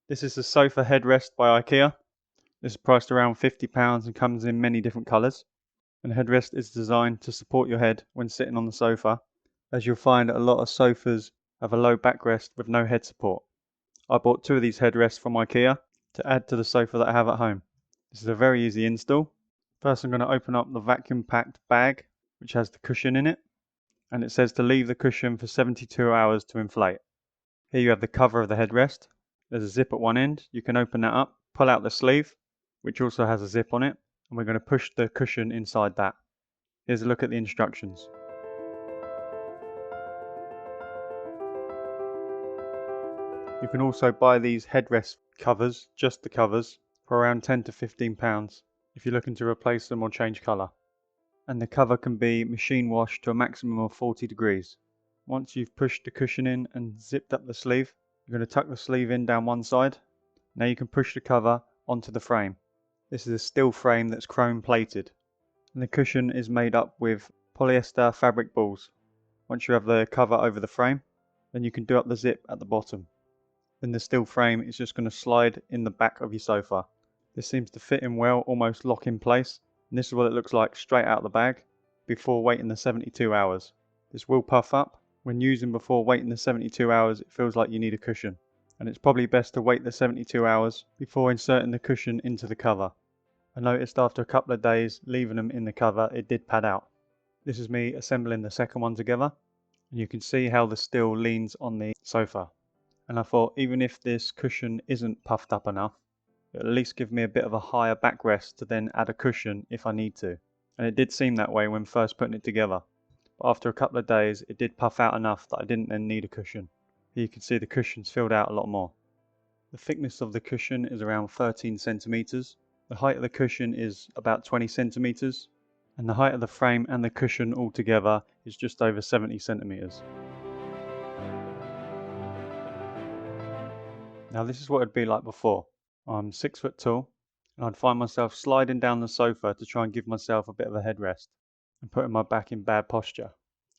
This is the sofa headrest by IKEA. This is priced around £50 and comes in many different colours. And the headrest is designed to support your head when sitting on the sofa, as you'll find a lot of sofas have a low backrest with no head support. I bought 2 of these headrests from IKEA to add to the sofa that I have at home. This is a very easy install. First I'm going to open up the vacuum packed bag which has the cushion in it, and it says to leave the cushion for 72 hours to inflate. Here you have the cover of the headrest. There's a zip at one end. You can open that up, pull out the sleeve, which also has a zip on it, and we're going to push the cushion inside that. Here's a look at the instructions. You can also buy these headrest covers, just the covers, for around £10 to £15 if you're looking to replace them or change colour. And the cover can be machine washed to a maximum of 40 degrees. Once you've pushed the cushion in and zipped up the sleeve, you're going to tuck the sleeve in down one side. Now you can push the cover onto the frame. This is a steel frame that's chrome plated, and the cushion is made up with polyester fabric balls. Once you have the cover over the frame, then you can do up the zip at the bottom. Then the steel frame is just going to slide in the back of your sofa. This seems to fit in well, almost lock in place, and this is what it looks like straight out of the bag before waiting the 72 hours. This will puff up. When using before waiting the 72 hours, it feels like you need a cushion, and it's probably best to wait the 72 hours before inserting the cushion into the cover. I noticed after a couple of days leaving them in the cover, it did pad out. This is me assembling the second one together, and you can see how the steel leans on the sofa. And I thought, even if this cushion isn't puffed up enough, it'll at least give me a bit of a higher backrest to then add a cushion if I need to. And it did seem that way when first putting it together. But after a couple of days, it did puff out enough that I didn't then need a cushion. Here you can see the cushion's filled out a lot more. The thickness of the cushion is around 13 centimeters. The height of the cushion is about 20 centimeters. And the height of the frame and the cushion altogether is just over 70 centimeters. Now this is what it'd be like before. I'm 6 foot tall, and I'd find myself sliding down the sofa to try and give myself a bit of a headrest and putting my back in bad posture.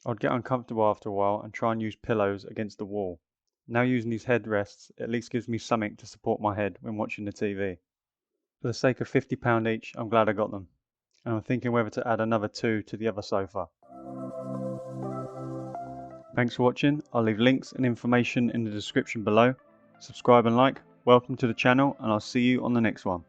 I'd get uncomfortable after a while and try and use pillows against the wall. Now using these headrests at least gives me something to support my head when watching the TV. For the sake of £50 each, I'm glad I got them, and I'm thinking whether to add another 2 to the other sofa. Thanks for watching. I'll leave links and information in the description below. Subscribe and like. Welcome to the channel, and I'll see you on the next one.